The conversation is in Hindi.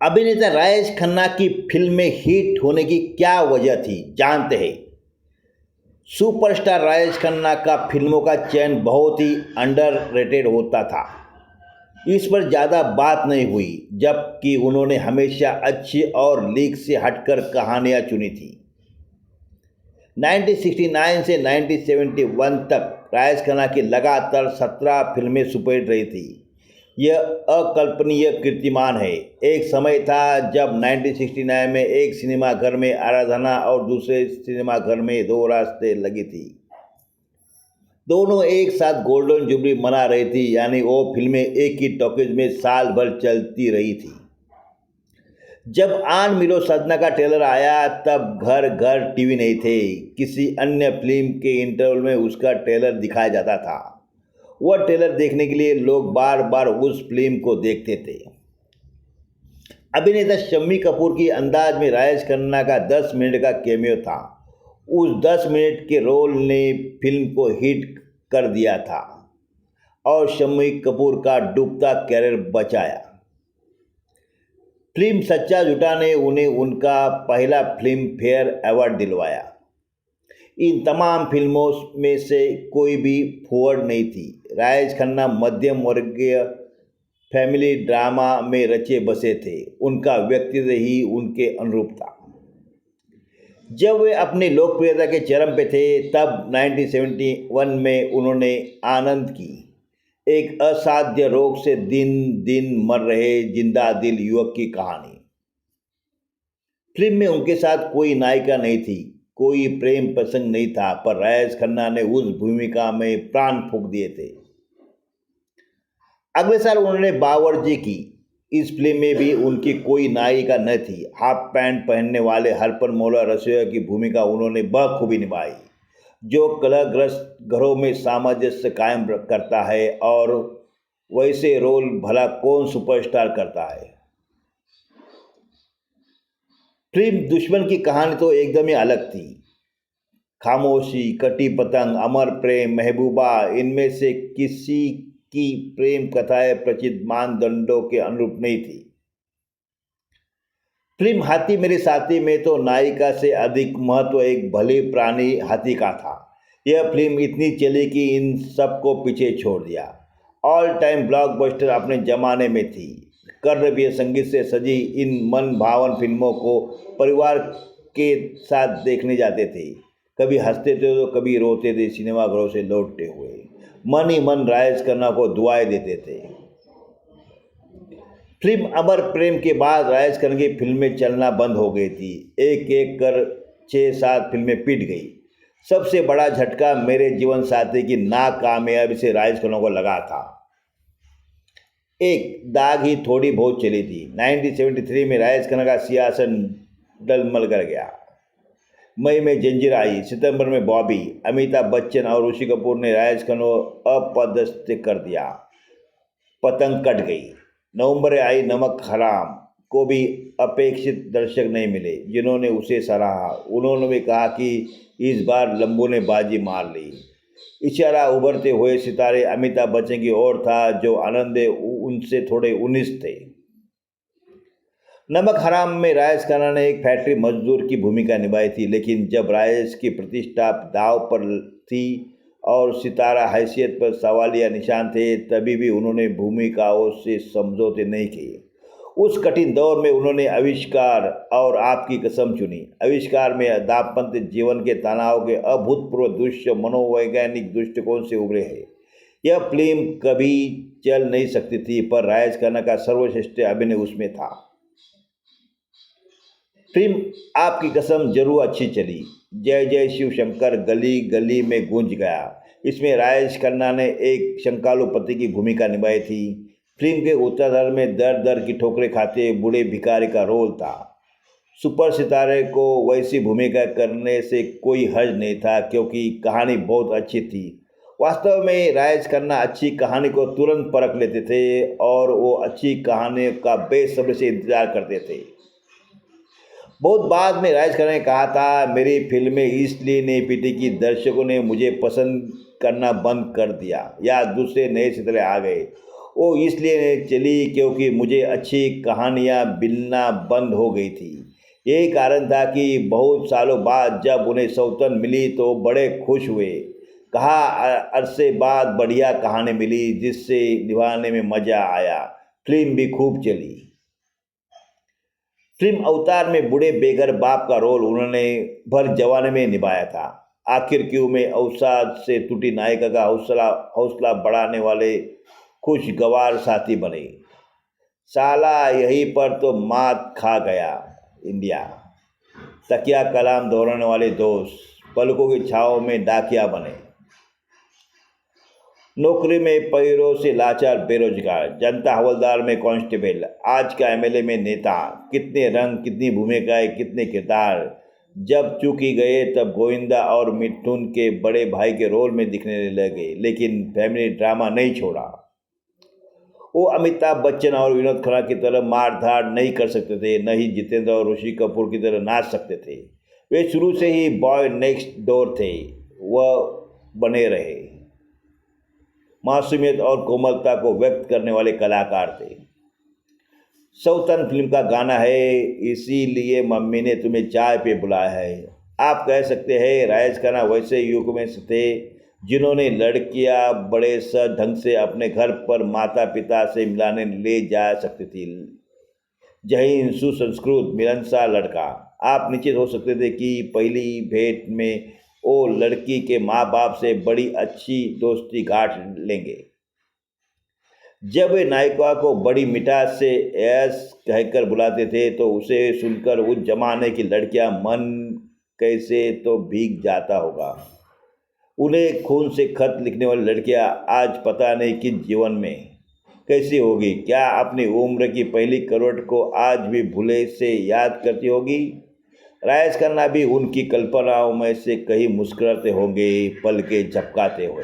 अभिनेता राजेश खन्ना की फिल्म में हिट होने की क्या वजह थी, जानते हैं। सुपरस्टार राजेश खन्ना का फिल्मों का चयन बहुत ही अंडररेटेड होता था। इस पर ज़्यादा बात नहीं हुई, जबकि उन्होंने हमेशा अच्छी और लीक से हटकर कहानियाँ चुनी थी। 1969 से 1971 तक राजेश खन्ना की लगातार 17 फिल्में सुपरहिट रही थी। यह अकल्पनीय कीर्तिमान है। एक समय था जब 1969 में एक सिनेमाघर में आराधना और दूसरे सिनेमाघर में दो रास्ते लगी थी। दोनों एक साथ गोल्डन जुबली मना रही थी, यानी वो फिल्में एक ही टॉकीज में साल भर चलती रही थी। जब आन मिलो सजना का ट्रेलर आया तब घर घर टीवी नहीं थे। किसी अन्य फिल्म के इंटरवल में उसका ट्रेलर दिखाया जाता था। वह ट्रेलर देखने के लिए लोग बार बार उस फिल्म को देखते थे। अभिनेता शम्मी कपूर की अंदाज में राजेश खन्ना का 10 मिनट का कैमियो था। उस 10 मिनट के रोल ने फिल्म को हिट कर दिया था और शम्मी कपूर का डूबता कैरियर बचाया। फिल्म सच्चा झूठा ने उन्हें उनका पहला फिल्म फेयर अवार्ड दिलवाया। इन तमाम फिल्मों में से कोई भी फॉरवर्ड नहीं थी। राजेश खन्ना मध्यम वर्गीय फैमिली ड्रामा में रचे बसे थे। उनका व्यक्तित्व ही उनके अनुरूप था। जब वे अपनी लोकप्रियता के चरम पे थे तब 1971 में उन्होंने आनंद की, एक असाध्य रोग से दिन दिन मर रहे जिंदा दिल युवक की कहानी। फिल्म में उनके साथ कोई नायिका नहीं थी, कोई प्रेम प्रसंग नहीं था, पर राजेश खन्ना ने उस भूमिका में प्राण फूंक दिए थे। अगले साल उन्होंने बावर्ची की। इस फिल्म में भी उनकी कोई नायिका न थी। हाफ पैंट पहनने वाले हरपन मौला रसोइया की भूमिका उन्होंने बखूबी निभाई, जो कलहग्रस्त घरों में सामंजस्य कायम करता है, और वैसे रोल भला कौन सुपरस्टार करता है। फिल्म दुश्मन की कहानी तो एकदम ही अलग थी। खामोशी, कटी पतंग, अमर प्रेम, महबूबा, इनमें से किसी की प्रेम कथाएं प्रचलित मानदंडों के अनुरूप नहीं थी। फिल्म हाथी मेरे साथी में तो नायिका से अधिक महत्व एक भले प्राणी हाथी का था। यह फिल्म इतनी चली कि इन सबको पीछे छोड़ दिया। ऑल टाइम ब्लॉकबस्टर अपने ज़माने में थी। कर्णप्रिय संगीत से सजी इन मन भावन फिल्मों को परिवार के साथ देखने जाते थे। कभी हंसते थे तो कभी रोते थे। सिनेमाघरों से लौटते हुए मन ही मन राजेश खन्ना को दुआएं देते थे। फिल्म अमर प्रेम के बाद राजेश खन्ना की फिल्में चलना बंद हो गई थी। एक एक कर 6-7 फिल्में पिट गई। सबसे बड़ा झटका मेरे जीवन साथी की नाकामयाबी से राजेश खन्ना को लगा था। एक दाग ही थोड़ी बहुत चली थी। 1973 में राजेश खन्ना का सियासन डलमल कर गया। मई में जंजीर आई, सितंबर में बॉबी। अमिताभ बच्चन और ऋषि कपूर ने राजेश खन्ना को अपदस्थ कर दिया। पतंग कट गई। नवंबर में आई नमक हराम को भी अपेक्षित दर्शक नहीं मिले जिन्होंने उसे सराहा। उन्होंने भी कहा कि इस बार लंबू ने बाजी मार ली। इशारा उभरते हुए सितारे अमिताभ बच्चन की ओर था, जो आनंद उनसे थोड़े 19 थे। नमक हराम में राजेश खन्ना ने एक फैक्ट्री मजदूर की भूमिका निभाई थी, लेकिन जब राजेश की प्रतिष्ठा दांव पर थी और सितारा हैसियत पर सवालिया निशान थे, तभी भी उन्होंने भूमिकाओं से समझौते नहीं किए। उस कठिन दौर में उन्होंने आविष्कार और आपकी कसम चुनी। आविष्कार में दाम्पत्य जीवन के तनाव के अभूतपूर्व दृश्य मनोवैज्ञानिक दृष्टिकोण से उभरे हैं। यह फिल्म कभी चल नहीं सकती थी, पर राजेश खन्ना का सर्वश्रेष्ठ अभिनय उसमें था। फिल्म आपकी कसम जरूर अच्छी चली। जय जय शिव शंकर गली गली में गूंज गया। इसमें राजेश खन्ना ने एक शंकालु पति की भूमिका निभाई थी। फिल्म के उत्तरार्ध में दर दर की ठोकरें खाते बूढ़े भिखारी का रोल था। सुपर सितारे को वैसी भूमिका करने से कोई हर्ज नहीं था, क्योंकि कहानी बहुत अच्छी थी। वास्तव में राजेश खन्ना अच्छी कहानी को तुरंत परख लेते थे और वो अच्छी कहानी का बेसब्री से इंतजार करते थे। बहुत बाद में राजेश खन्ना ने कहा था, मेरी फिल्में इसलिए नहीं पिटी कि दर्शकों ने मुझे पसंद करना बंद कर दिया या दूसरे नए सितारे आ गए। वो इसलिए नहीं चली क्योंकि मुझे अच्छी कहानियाँ मिलना बंद हो गई थी। यही कारण था कि बहुत सालों बाद जब उन्हें सौतन मिली तो बड़े खुश हुए। कहा अरसे बाद बढ़िया कहानी मिली जिससे निभाने में मज़ा आया। फिल्म भी खूब चली। फिल्म अवतार में बूढ़े बेघर बाप का रोल उन्होंने भर जवानी में निभाया था। आखिर क्यों में अवसाद से टूटी नायिका का हौसला हौसला बढ़ाने वाले खुशगवार साथी बने। साला यहीं पर तो मात खा गया इंडिया। तकिया कलाम दोहराने वाले दोस्त पलकों की छाँव में डाकिया बने। नौकरी में पैरों से लाचार बेरोजगार, जनता हवलदार में कांस्टेबल, आज का एमएलए में नेता। कितने रंग, कितनी भूमिकाएं, कितने किरदार। जब चूकी गए तब गोविंदा और मिथुन के बड़े भाई के रोल में दिखने लगे, लेकिन फैमिली ड्रामा नहीं छोड़ा। वो अमिताभ बच्चन और विनोद खन्ना की तरह मार धाड़ नहीं कर सकते थे, न ही जितेंद्र और ऋषि कपूर की तरह नाच सकते थे। वे शुरू से ही बॉय नेक्स्ट डोर थे। वह बने रहे। मासूमियत और कोमलता को व्यक्त करने वाले कलाकार थे। सौतन फिल्म का गाना है, इसीलिए मम्मी ने तुम्हें चाय पे बुलाया है। आप कह सकते हैं राजेश खन्ना वैसे युग में से थे जिन्होंने लड़कियां बड़े सर ढंग से अपने घर पर माता पिता से मिलाने ले जा सकती थी। जय हिंद, सुसंस्कृत मिलनसार लड़का। आप निश्चित हो सकते थे कि पहली भेंट में वो लड़की के माँ बाप से बड़ी अच्छी दोस्ती गांठ लेंगे। जब वे नायिका को बड़ी मिठास से ऐस कहकर बुलाते थे तो उसे सुनकर उस जमाने की लड़कियां मन कैसे तो भीग जाता होगा। उन्हें खून से खत लिखने वाली लड़कियां आज पता नहीं किस जीवन में कैसी होगी। क्या अपनी उम्र की पहली करवट को आज भी भूले से याद करती होगी। राजेश खन्ना भी उनकी कल्पनाओं में से कहीं मुस्कुराते होंगे, पल के झपकाते हुए।